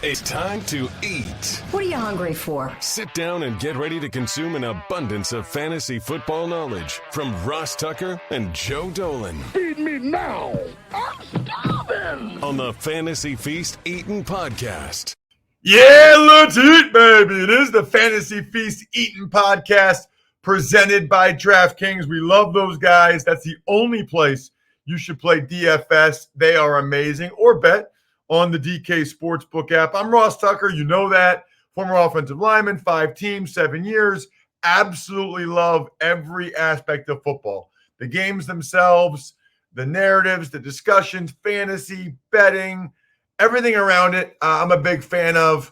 It's time to eat. What are you hungry for? Sit down and get ready to consume an abundance of fantasy football knowledge from Ross Tucker and Joe Dolan. Feed me now. I'm starving. On the Fantasy Feast Eatin' Podcast. Yeah, let's eat, baby. It is the Fantasy Feast Eatin' Podcast presented by DraftKings. We love those guys. That's the only place you should play DFS. They are amazing. Or bet on the DK Sportsbook app. I'm Ross Tucker. You know that. Former offensive lineman, 5 teams, 7 years. Absolutely love every aspect of football. The games themselves, the narratives, the discussions, fantasy, betting, everything around it. I'm a big fan of.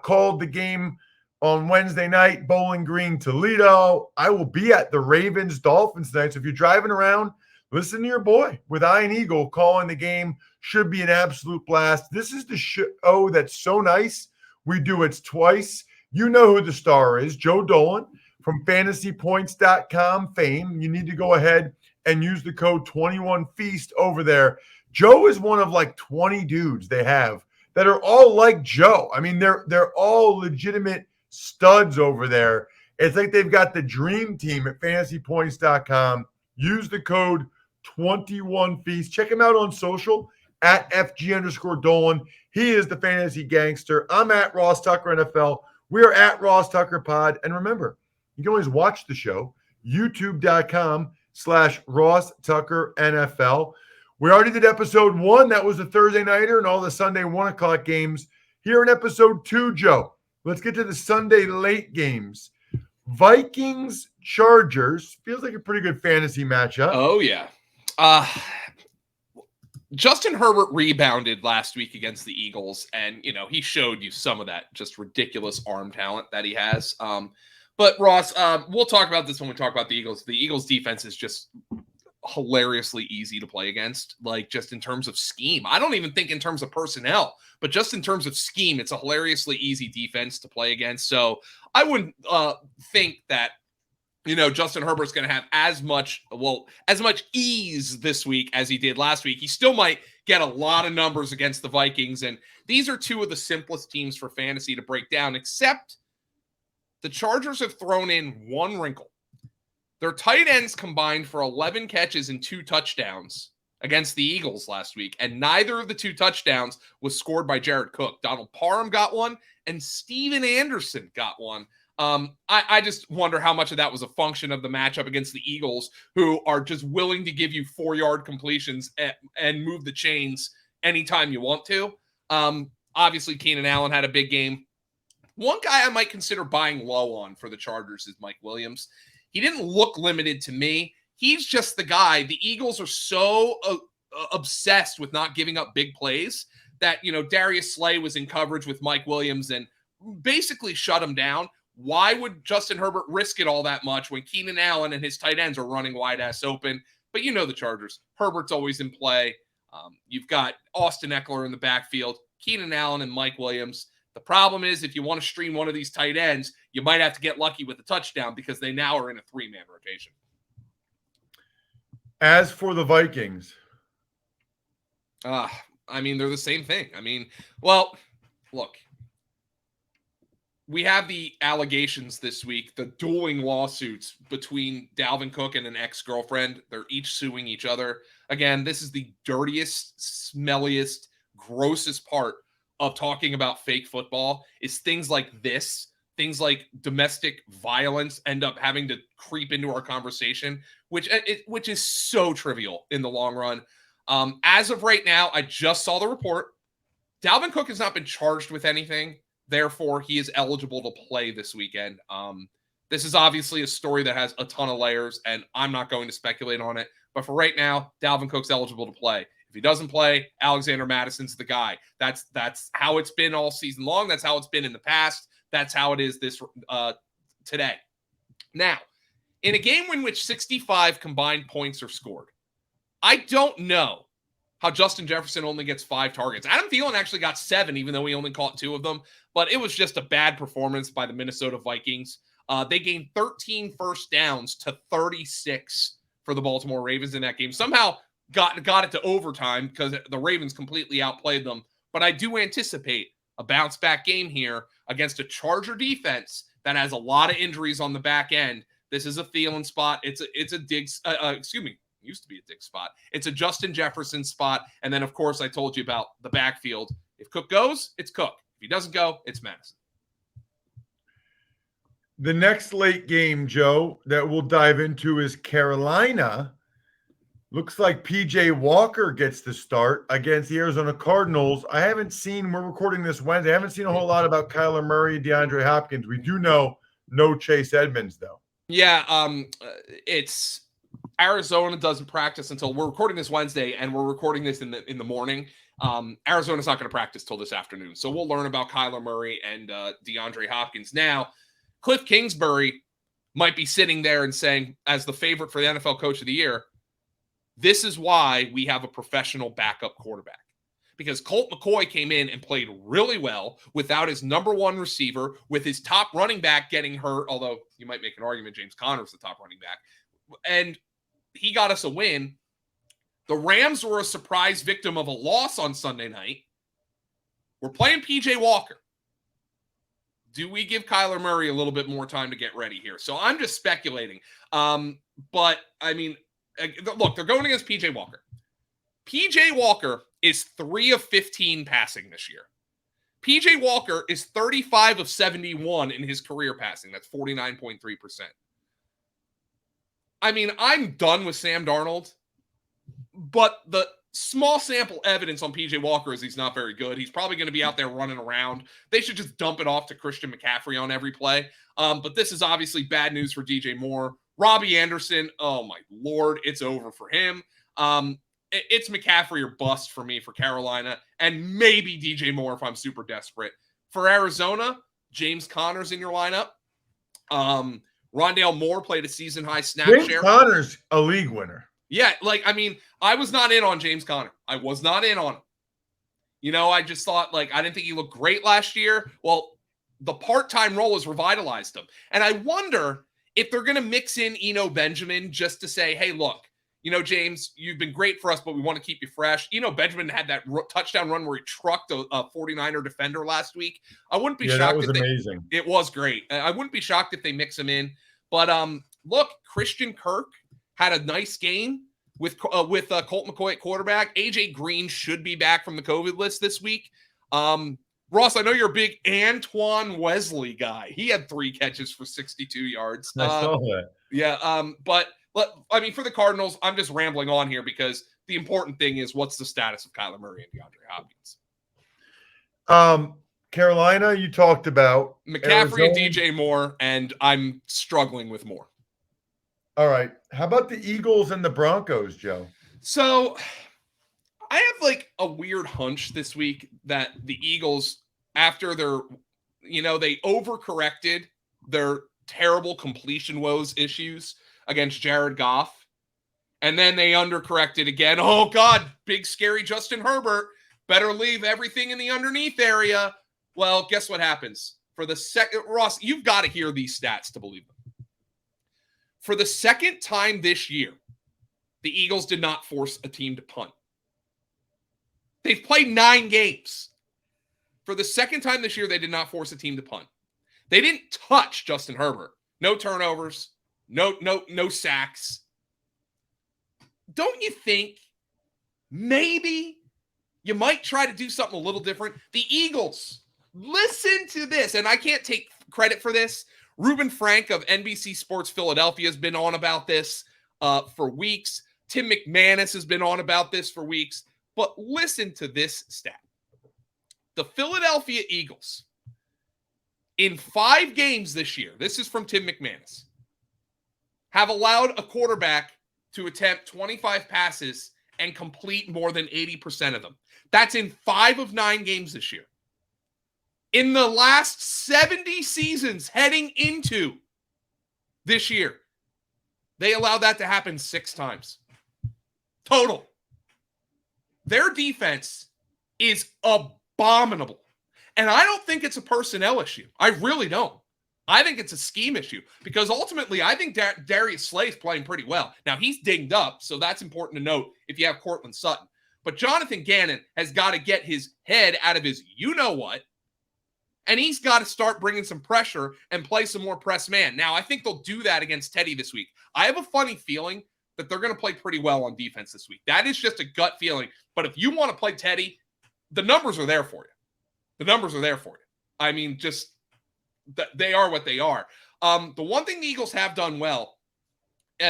Called the game on Wednesday night, Bowling Green, Toledo. I will be at the Ravens-Dolphins tonight. So if you're driving around, listen to your boy with Iron Eagle calling the game. Should be an absolute blast. This is the show that's so nice. We do it twice. You know who the star is, Joe Dolan from fantasypoints.com fame. You need to go ahead and use the code 21Feast over there. Joe is one of like 20 dudes they have that are all like Joe. I mean, they're all legitimate studs over there. It's like they've got the dream team at fantasypoints.com. Use the code 21Feast. Check him out on social at FG_Dolan. He is the fantasy gangster. I'm at Ross Tucker NFL. We are at Ross Tucker Pod. And remember, you can always watch the show, youtube.com/Ross Tucker NFL. We already did episode 1. That was a Thursday nighter and all the Sunday 1 o'clock games. Here in episode 2, Joe, let's get to the Sunday late games. Vikings, Chargers. Feels like a pretty good fantasy matchup. Oh, yeah. Justin Herbert rebounded last week against the Eagles, and, you know, he showed you some of that just ridiculous arm talent that he has. But, Ross, we'll talk about this when we talk about the Eagles. The Eagles' defense is just hilariously easy to play against, like just in terms of scheme. I don't even think in terms of personnel, but just in terms of scheme, it's a hilariously easy defense to play against. So I wouldn't think that, you know, Justin Herbert's going to have as much ease this week as he did last week. He still might get a lot of numbers against the Vikings. And these are two of the simplest teams for fantasy to break down, except the Chargers have thrown in one wrinkle. Their tight ends combined for 11 catches and 2 touchdowns against the Eagles last week, and neither of the 2 touchdowns was scored by Jared Cook. Donald Parham got one, and Steven Anderson got one. I just wonder how much of that was a function of the matchup against the Eagles, who are just willing to give you 4-yard completions and move the chains anytime you want to. Obviously, Keenan Allen had a big game. One guy I might consider buying low on for the Chargers is Mike Williams. He didn't look limited to me. He's just the guy. The Eagles are so obsessed with not giving up big plays that, you know, Darius Slay was in coverage with Mike Williams and basically shut him down. Why would Justin Herbert risk it all that much when Keenan Allen and his tight ends are running wide ass open? But you know the Chargers. Herbert's always in play. You've got Austin Eckler in the backfield, Keenan Allen and Mike Williams. The problem is if you want to stream one of these tight ends, you might have to get lucky with a touchdown because they now are in a 3-man rotation. As for the Vikings. I mean, they're the same thing. I mean, well, look. We have the allegations this week, the dueling lawsuits between Dalvin Cook and an ex-girlfriend. They're each suing each other. Again, this is the dirtiest, smelliest, grossest part of talking about fake football is things like this, things like domestic violence end up having to creep into our conversation, which is so trivial in the long run. As of right now, I just saw the report. Dalvin Cook has not been charged with anything. Therefore, he is eligible to play this weekend. This is obviously a story that has a ton of layers, and I'm not going to speculate on it. But for right now, Dalvin Cook's eligible to play. If he doesn't play, Alexander Madison's the guy. That's how it's been all season long. That's how it's been in the past. That's how it is this today. Now, in a game in which 65 combined points are scored, I don't know how Justin Jefferson only gets 5 targets. Adam Thielen actually got 7, even though he only caught 2 of them. But it was just a bad performance by the Minnesota Vikings. They gained 13 first downs to 36 for the Baltimore Ravens in that game. Somehow got it to overtime because the Ravens completely outplayed them. But I do anticipate a bounce back game here against a Charger defense that has a lot of injuries on the back end. This is a Thielen spot. It's a Diggs, used to be a Diggs spot. It's a Justin Jefferson spot. And then, of course, I told you about the backfield. If Cook goes, it's Cook. If he doesn't go, it's Madison. The next late game, Joe, that we'll dive into is Carolina. Looks like PJ Walker gets the start against the Arizona Cardinals. We're recording this Wednesday. I haven't seen a whole lot about Kyler Murray, DeAndre Hopkins. We do know no Chase Edmonds, though. Yeah, it's Arizona doesn't practice until we're recording this Wednesday, and we're recording this in the morning. Arizona's not going to practice till this afternoon. So we'll learn about Kyler Murray and DeAndre Hopkins. Now, Cliff Kingsbury might be sitting there and saying, as the favorite for the NFL Coach of the Year, this is why we have a professional backup quarterback. Because Colt McCoy came in and played really well without his number one receiver, with his top running back getting hurt, although you might make an argument James Conner's the top running back. And he got us a win. The Rams were a surprise victim of a loss on Sunday night. We're playing PJ Walker. Do we give Kyler Murray a little bit more time to get ready here? So I'm just speculating. But, I mean, look, they're going against PJ Walker. PJ Walker is 3 of 15 passing this year. PJ Walker is 35 of 71 in his career passing. That's 49.3%. I mean, I'm done with Sam Darnold, but the small sample evidence on PJ Walker is he's not very good. He's probably going to be out there running around. They should just dump it off to Christian McCaffrey on every play. But this is obviously bad news for DJ Moore. Robbie Anderson, oh my Lord, it's over for him. It's McCaffrey or bust for me for Carolina, and maybe DJ Moore if I'm super desperate. For Arizona, James Conner's in your lineup. Rondale Moore played a season-high snap share. James Conner's a league winner. Yeah, I was not in on James Conner. I was not in on him. I just thought, I didn't think he looked great last year. Well, the part-time role has revitalized him. And I wonder if they're going to mix in Eno Benjamin just to say, hey, look, James, you've been great for us, but we want to keep you fresh. Benjamin had that touchdown run where he trucked a 49er defender last week. I wouldn't be shocked. That was amazing. It was great. I wouldn't be shocked if they mix him in. But look, Christian Kirk had a nice game with Colt McCoy at quarterback. AJ Green should be back from the COVID list this week. Ross, I know you're a big Antoine Wesley guy. He had 3 catches for 62 yards. I saw that. Yeah, but for the Cardinals, I'm just rambling on here because the important thing is what's the status of Kyler Murray and DeAndre Hopkins. Carolina, you talked about. McCaffrey and Arizona. DJ Moore, and I'm struggling with Moore. All right. How about the Eagles and the Broncos, Joe? So I have a weird hunch this week that the Eagles, after they overcorrected their terrible completion woes issues against Jared Goff, and then they undercorrected again. Oh, God, big, scary Justin Herbert. Better leave everything in the underneath area. Well, guess what happens? For the second, Ross, you've got to hear these stats to believe them. For the second time this year, the Eagles did not force a team to punt. They've played 9 games. For the second time this year, they did not force a team to punt. They didn't touch Justin Herbert. No turnovers, no sacks. Don't you think maybe you might try to do something a little different? The Eagles, listen to this, and I can't take credit for this. Reuben Frank of NBC Sports Philadelphia has been on about this for weeks. Tim McManus has been on about this for weeks. But listen to this stat. The Philadelphia Eagles, in 5 games this year, this is from Tim McManus, have allowed a quarterback to attempt 25 passes and complete more than 80% of them. That's in 5 of 9 games this year. In the last 70 seasons heading into this year, they allowed that to happen 6 times. Total. Their defense is abominable. And I don't think it's a personnel issue. I really don't. I think it's a scheme issue because ultimately I think Darius Slay is playing pretty well. Now, he's dinged up, so that's important to note if you have Cortland Sutton. But Jonathan Gannon has got to get his head out of his you-know-what And he's got to start bringing some pressure and play some more press man. Now, I think they'll do that against Teddy this week. I have a funny feeling that they're going to play pretty well on defense this week. That is just a gut feeling. But if you want to play Teddy, the numbers are there for you. The numbers are there for you. I mean, just they are what they are. The one thing the Eagles have done well,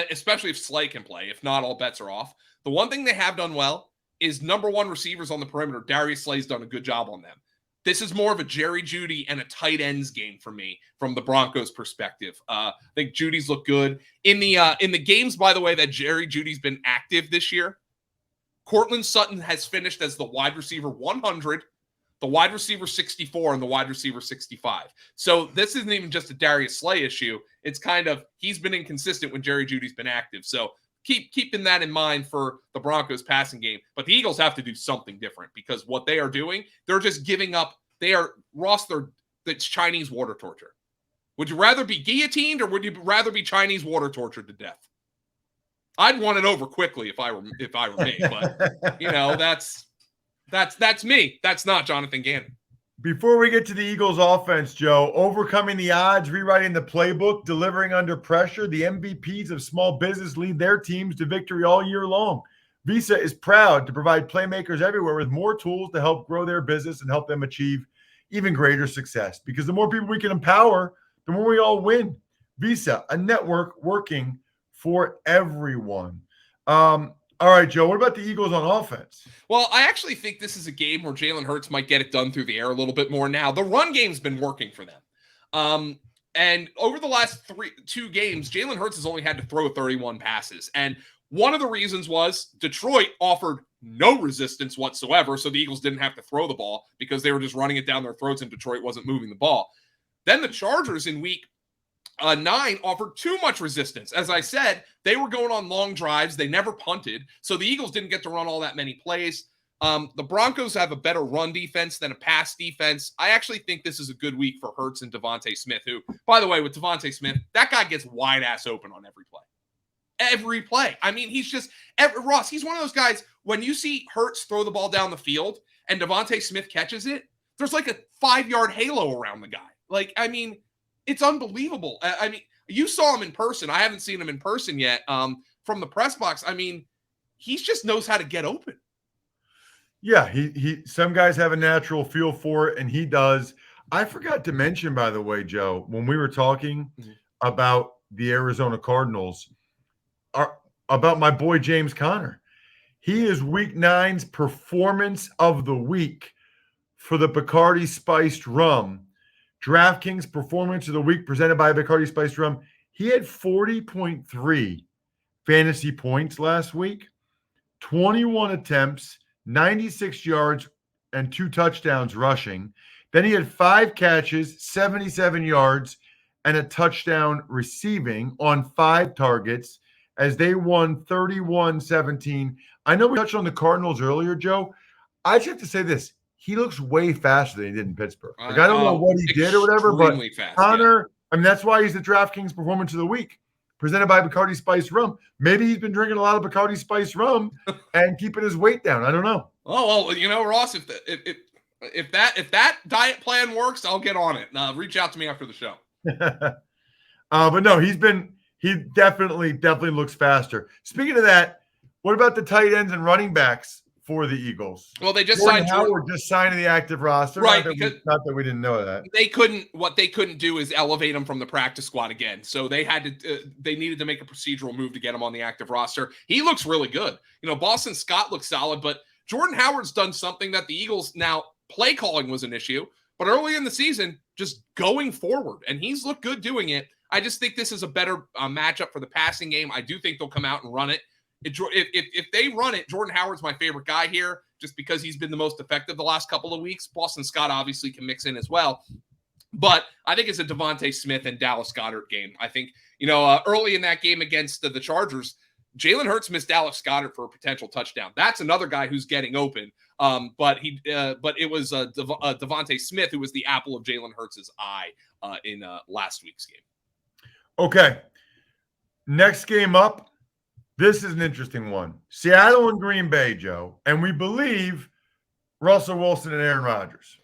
especially if Slay can play, if not, all bets are off. The one thing they have done well is number one receivers on the perimeter. Darius Slay's done a good job on them. This is more of a Jerry Jeudy and a tight ends game for me from the Broncos perspective. I think Judy's looked good. In the games, by the way, that Jerry Jeudy's been active this year, Cortland Sutton has finished as the wide receiver 100, the wide receiver 64, and the wide receiver 65. So this isn't even just a Darius Slay issue. It's kind of he's been inconsistent when Jerry Jeudy's been active. So keeping that in mind for the Broncos passing game. But the Eagles have to do something different because what they are doing, they're just giving up. It's Chinese water torture. Would you rather be guillotined or would you rather be Chinese water tortured to death? I'd want it over quickly if I were me, but that's me. That's not Jonathan Gannon. Before we get to the Eagles offense, Joe, overcoming the odds, rewriting the playbook, delivering under pressure, the MVPs of small business lead their teams to victory all year long. Visa is proud to provide playmakers everywhere with more tools to help grow their business and help them achieve even greater success. Because the more people we can empower, the more we all win. Visa, a network working for everyone. All right, Joe, what about the Eagles on offense? Well, I actually think this is a game where Jalen Hurts might get it done through the air a little bit more now. The run game's been working for them. And over the last two games, Jalen Hurts has only had to throw 31 passes. And one of the reasons was Detroit offered no resistance whatsoever, so the Eagles didn't have to throw the ball because they were just running it down their throats and Detroit wasn't moving the ball. Then the Chargers in week 9 offered too much resistance. As I said, they were going on long drives. They never punted. So the Eagles didn't get to run all that many plays. The Broncos have a better run defense than a pass defense. I actually think this is a good week for Hurts and Devontae Smith, who, by the way, with Devontae Smith, that guy gets wide ass open on every play. Every play. I mean, Ross, he's one of those guys, when you see Hurts throw the ball down the field and Devontae Smith catches it, there's like a 5-yard halo around the guy. Like, I mean, it's unbelievable. I mean, you saw him in person. I haven't seen him in person yet. From the press box, I mean, he just knows how to get open. Yeah, he. Some guys have a natural feel for it, and he does. I forgot to mention, by the way, Joe, when we were talking about the Arizona Cardinals, about my boy James Conner. He is Week 9's performance of the week for the Bacardi Spiced Rum. DraftKings Performance of the Week presented by Bacardi Spiced Rum. He had 40.3 fantasy points last week, 21 attempts, 96 yards, and 2 touchdowns rushing. Then he had 5 catches, 77 yards, and a touchdown receiving on 5 targets as they won 31-17. I know we touched on the Cardinals earlier, Joe. I just have to say this. He looks way faster than he did in Pittsburgh. Like, I don't know what he did or whatever, but fast, Conner, I mean, that's why he's the DraftKings Performance of the Week, presented by Bacardi Spiced Rum. Maybe he's been drinking a lot of Bacardi Spiced Rum and keeping his weight down. I don't know. Oh, well, Ross, if that diet plan works, I'll get on it. Reach out to me after the show. But no, he definitely looks faster. Speaking of that, what about the tight ends and running backs for the Eagles? Well, they just Jordan signed Howard just signed the active roster. Right. Not that we didn't know that. What they couldn't do is elevate him from the practice squad again. So they needed to make a procedural move to get him on the active roster. He looks really good. Boston Scott looks solid, but Jordan Howard's done something that the Eagles, now play calling was an issue, but early in the season, just going forward, and he's looked good doing it. I just think this is a better matchup for the passing game. I do think they'll come out and run it. If they run it, Jordan Howard's my favorite guy here just because he's been the most effective the last couple of weeks. Boston Scott obviously can mix in as well. But I think it's a Devontae Smith and Dallas Goedert game. I think, early in that game against the Chargers, Jalen Hurts missed Dallas Goedert for a potential touchdown. That's another guy who's getting open. But it was Devontae Smith who was the apple of Jalen Hurts' eye in last week's game. Okay. Next game up. This is an interesting one. Seattle and Green Bay, Joe. And we believe Russell Wilson and Aaron Rodgers.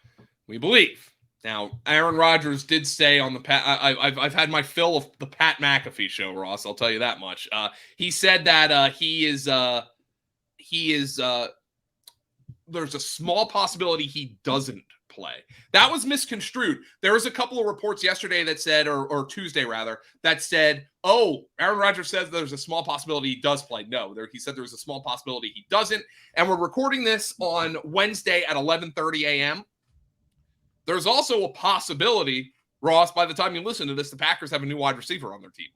We believe. Now, Aaron Rodgers did say on the I've had my fill of the Pat McAfee show, Ross. I'll tell you that much. He said that he is there's a small possibility he doesn't play. That was misconstrued. There was a couple of reports yesterday that said, or Tuesday rather, that said, oh, Aaron Rodgers says there's a small possibility he does play. No, he said there's a small possibility he doesn't. And we're recording this on Wednesday at 11:30 a.m. There's also a possibility, Ross, by the time you listen to this, the Packers have a new wide receiver on their team,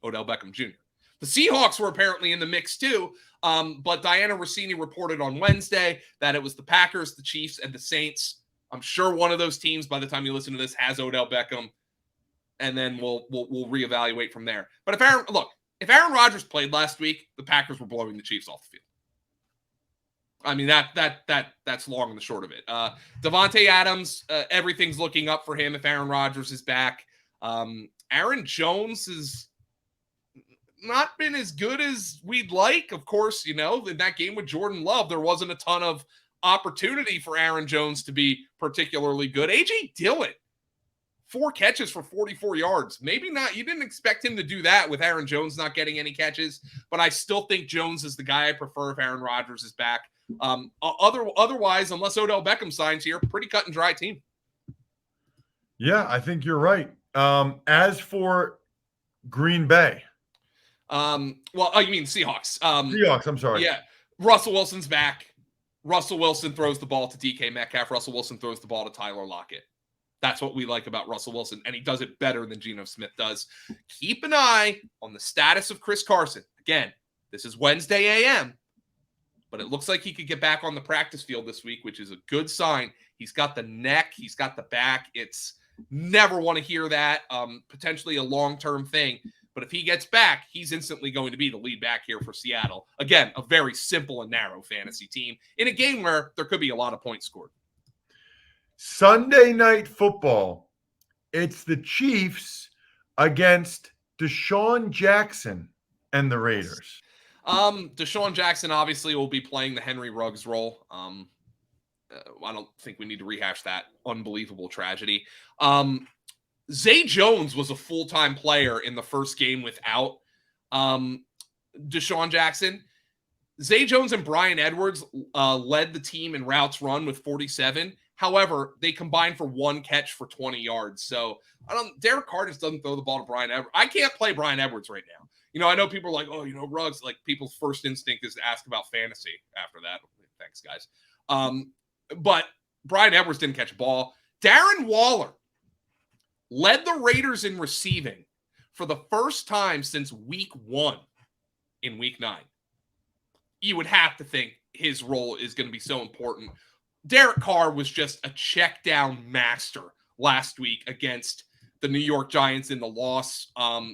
Odell Beckham Jr. The Seahawks were apparently in the mix too, but Diana Rossini reported on Wednesday that it was the Packers, the Chiefs, and the Saints. I'm sure one of those teams, by the time you listen to this, has Odell Beckham, and then we'll reevaluate from there. But if Aaron Rodgers played last week, the Packers were blowing the Chiefs off the field. I mean, that's long and the short of it. Devontae Adams, everything's looking up for him if Aaron Rodgers is back. Aaron Jones has not been as good as we'd like. Of course, in that game with Jordan Love, there wasn't a ton of opportunity for Aaron Jones to be particularly good. A.J. Dillon, 4 catches for 44 yards. Maybe not. You didn't expect him to do that with Aaron Jones not getting any catches, but I still think Jones is the guy I prefer if Aaron Rodgers is back. Otherwise, unless Odell Beckham signs here, pretty cut and dry team. Yeah, I think you're right. As for Green Bay. You mean Seahawks. Seahawks, I'm sorry. Yeah, Russell Wilson's back. Russell Wilson throws the ball to DK Metcalf. Russell Wilson throws the ball to Tyler Lockett. That's what we like about Russell Wilson, and he does it better than Geno Smith does. Keep an eye on the status of Chris Carson. Again, this is Wednesday a.m., but it looks like he could get back on the practice field this week, which is a good sign. He's got the neck. He's got the back. It's never want to hear that. Potentially a long-term thing. But if he gets back, he's instantly going to be the lead back here for Seattle. Again, a very simple and narrow fantasy team in a game where there could be a lot of points scored. Sunday Night Football. It's the Chiefs against Deshaun Jackson and the Raiders. Deshaun Jackson obviously will be playing the Henry Ruggs role. I don't think we need to rehash that unbelievable tragedy. Zay Jones was a full-time player in the first game without Deshaun Jackson. Zay Jones and Bryan Edwards led the team in routes run with 47. However, they combined for 1 catch for 20 yards. So Derek Carr just doesn't throw the ball to Bryan Edwards. I can't play Bryan Edwards right now. I know people are like, oh, Ruggs, like people's first instinct is to ask about fantasy after that. Thanks, guys. But Bryan Edwards didn't catch a ball. Darren Waller led the Raiders in receiving for the first time since week 1 in week 9. You would have to think his role is going to be so important. Derek Carr was just a check down master last week against the New York Giants in the loss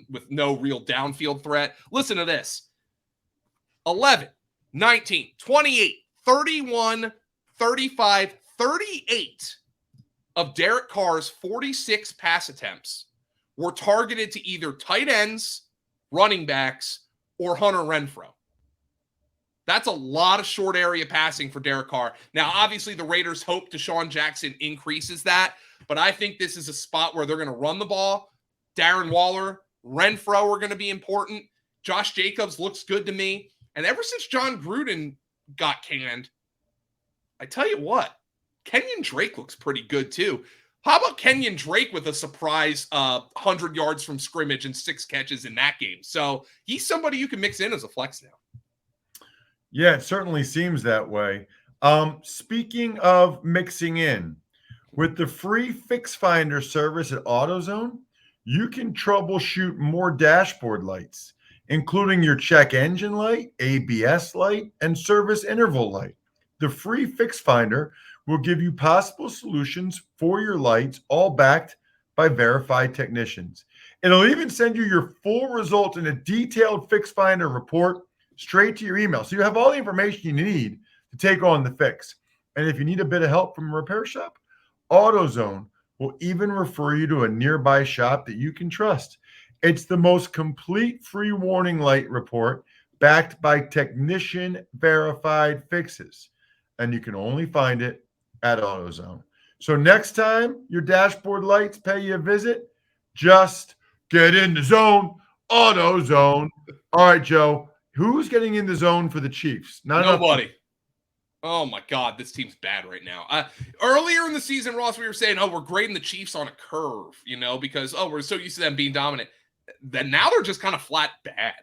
with no real downfield threat. Listen to this. 11, 19, 28, 31, 35, 38 of Derek Carr's 46 pass attempts were targeted to either tight ends, running backs, or Hunter Renfrow. That's a lot of short area passing for Derek Carr. Now, obviously, the Raiders hope Deshaun Jackson increases that, but I think this is a spot where they're going to run the ball. Darren Waller, Renfrow are going to be important. Josh Jacobs looks good to me. And ever since John Gruden got canned, I tell you what, Kenyon Drake looks pretty good too. How about Kenyon Drake with a surprise 100 yards from scrimmage and 6 catches in that game? So he's somebody you can mix in as a flex now. Yeah, it certainly seems that way. Speaking of mixing in, with the free Fix Finder service at AutoZone, you can troubleshoot more dashboard lights, including your check engine light, ABS light, and service interval light. The free Fix Finder will give you possible solutions for your lights, all backed by verified technicians. It'll even send you your full results in a detailed Fix Finder report straight to your email. So you have all the information you need to take on the fix. And if you need a bit of help from a repair shop, AutoZone will even refer you to a nearby shop that you can trust. It's the most complete free warning light report backed by technician verified fixes. And you can only find it at AutoZone. So next time your dashboard lights pay you a visit, just get in the zone, auto zone. All right, Joe, who's getting in the zone for the Chiefs? Nobody. Oh my God, this team's bad right now. Earlier in the season, Ross, we were saying, we're grading the Chiefs on a curve, because, we're so used to them being dominant. Then now they're just kind of flat bad.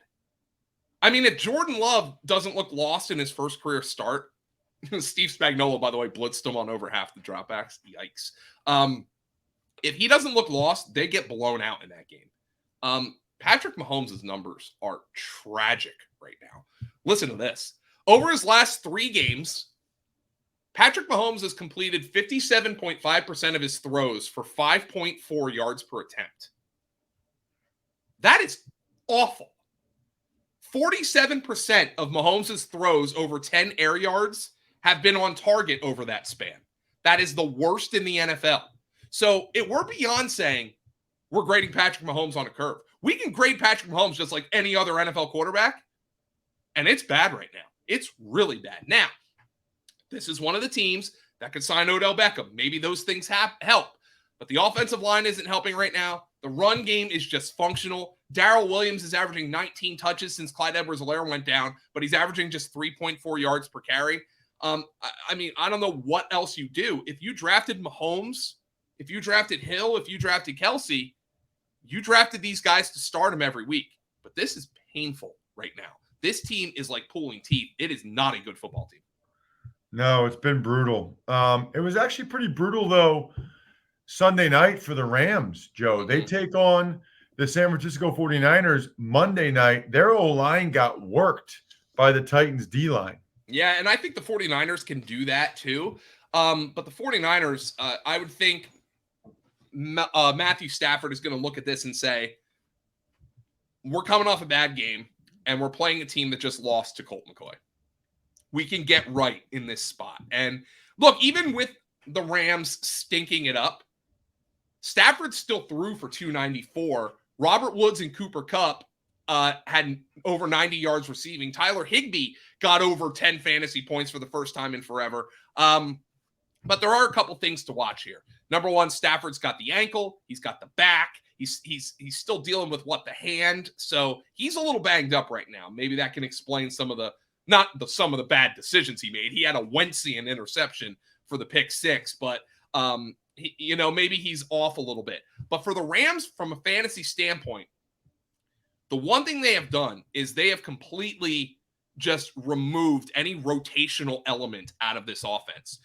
I mean, if Jordan Love doesn't look lost in his first career start, Steve Spagnuolo, by the way, blitzed him on over half the dropbacks. Yikes. If he doesn't look lost, they get blown out in that game. Patrick Mahomes' numbers are tragic right now. Listen to this. Over his last 3 games, Patrick Mahomes has completed 57.5% of his throws for 5.4 yards per attempt. That is awful. 47% of Mahomes' throws over 10 air yards have been on target over that span. That is the worst in the NFL. So we're beyond saying we're grading Patrick Mahomes on a curve. We can grade Patrick Mahomes just like any other NFL quarterback, and it's bad right now. It's really bad. Now, this is one of the teams that could sign Odell Beckham. Maybe those things help, but the offensive line isn't helping right now. The run game is just functional. Darrell Williams is averaging 19 touches since Clyde Edwards-Helaire went down, but he's averaging just 3.4 yards per carry. I don't know what else you do. If you drafted Mahomes, if you drafted Hill, if you drafted Kelsey, you drafted these guys to start them every week. But this is painful right now. This team is like pulling teeth. It is not a good football team. No, it's been brutal. It was actually pretty brutal, though, Sunday night for the Rams, Joe. Mm-hmm. They take on the San Francisco 49ers Monday night. Their O-line got worked by the Titans D-line. Yeah, and I think the 49ers can do that too. But the 49ers, I would think Matthew Stafford is going to look at this and say, we're coming off a bad game, and we're playing a team that just lost to Colt McCoy. We can get right in this spot. And look, even with the Rams stinking it up, Stafford still threw for 294. Robert Woods and Cooper Kupp had over 90 yards receiving. Tyler Higbee got over 10 fantasy points for the first time in forever. But there are a couple things to watch here. Number one, Stafford's got the ankle. He's got the back. He's still dealing with the hand. So he's a little banged up right now. Maybe that can explain some of the bad decisions he made. He had a Wentzian interception for the pick 6, but maybe he's off a little bit. But for the Rams, from a fantasy standpoint, the one thing they have done is they have completely just removed any rotational element out of this offense.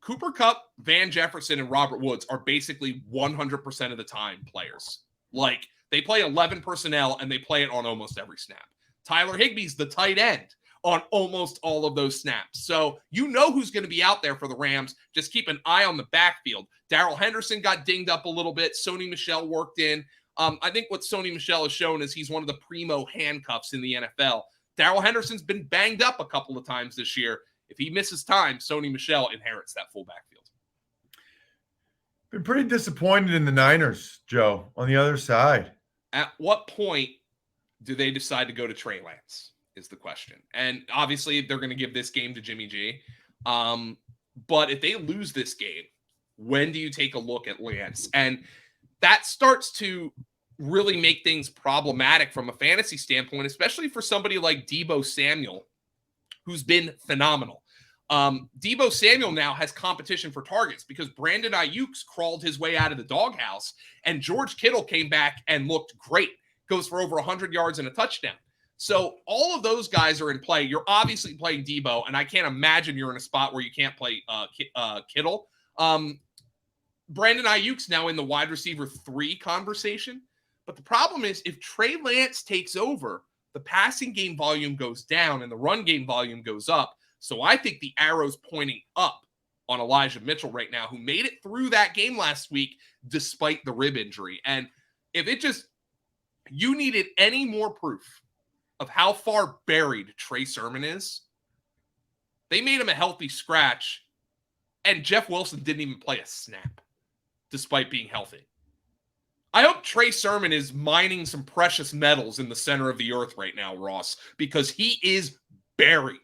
Cooper Kupp, Van Jefferson, and Robert Woods are basically 100% of the time players. Like, they play 11 personnel, and they play it on almost every snap. Tyler Higbee's the tight end on almost all of those snaps. So you know who's going to be out there for the Rams. Just keep an eye on the backfield. Darrell Henderson got dinged up a little bit. Sony Michel worked in. I think what Sony Michel has shown is he's one of the primo handcuffs in the NFL. Darrell Henderson's been banged up a couple of times this year. If he misses time, Sony Michel inherits that full backfield. Been pretty disappointed in the Niners, Joe, on the other side. At what point do they decide to go to Trey Lance is the question. And obviously they're going to give this game to Jimmy G. But if they lose this game, when do you take a look at Lance? And that starts to really make things problematic from a fantasy standpoint, especially for somebody like Deebo Samuel, who's been phenomenal. Deebo Samuel now has competition for targets because Brandon Ayuk's crawled his way out of the doghouse, and George Kittle came back and looked great. Goes for over 100 yards and a touchdown. So all of those guys are in play. You're obviously playing Deebo, and I can't imagine you're in a spot where you can't play Kittle. Brandon Ayuk's now in the wide receiver 3 conversation. But the problem is if Trey Lance takes over, the passing game volume goes down and the run game volume goes up. So I think the arrow's pointing up on Elijah Mitchell right now, who made it through that game last week despite the rib injury. And if you needed any more proof of how far buried Trey Sermon is, they made him a healthy scratch, and Jeff Wilson didn't even play a snap despite being healthy. I hope Trey Sermon is mining some precious metals in the center of the earth right now, Ross, because he is buried.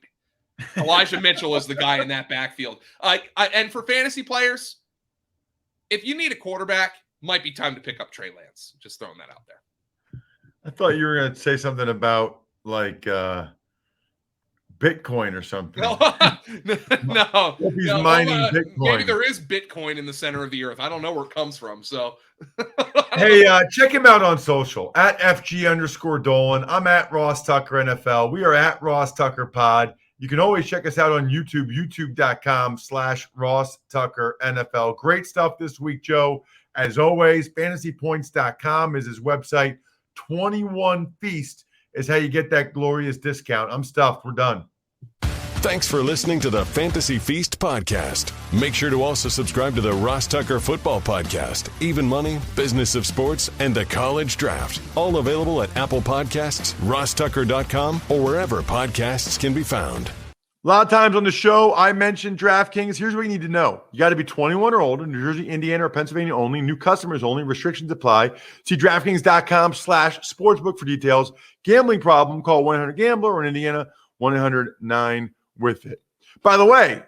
Elijah Mitchell is the guy in that backfield. And for fantasy players, if you need a quarterback, might be time to pick up Trey Lance. Just throwing that out there. I thought you were going to say something about like Bitcoin or something. No. Hope he's mining Bitcoin. Maybe there is Bitcoin in the center of the earth. I don't know where it comes from. So, hey, check him out on social at FG_Dolan. I'm at Ross Tucker NFL. We are at Ross Tucker Pod. You can always check us out on YouTube, youtube.com/Ross Tucker NFL. Great stuff this week, Joe. As always, fantasypoints.com is his website. 21 Feast is how you get that glorious discount. I'm stuffed. We're done. Thanks for listening to the Fantasy Feast podcast. Make sure to also subscribe to the Ross Tucker Football Podcast, Even Money, Business of Sports, and the College Draft. All available at Apple Podcasts, rosstucker.com, or wherever podcasts can be found. A lot of times on the show, I mentioned DraftKings. Here's what you need to know. You got to be 21 or older, New Jersey, Indiana, or Pennsylvania only. New customers only. Restrictions apply. See DraftKings.com/sportsbook for details. Gambling problem, call 1-800-GAMBLER, or in Indiana, 1-800-9-WITH-IT. By the way,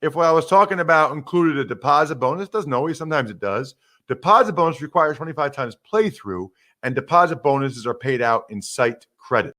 if what I was talking about included a deposit bonus, doesn't always, sometimes it does. Deposit bonus requires 25 times playthrough, and deposit bonuses are paid out in site credit.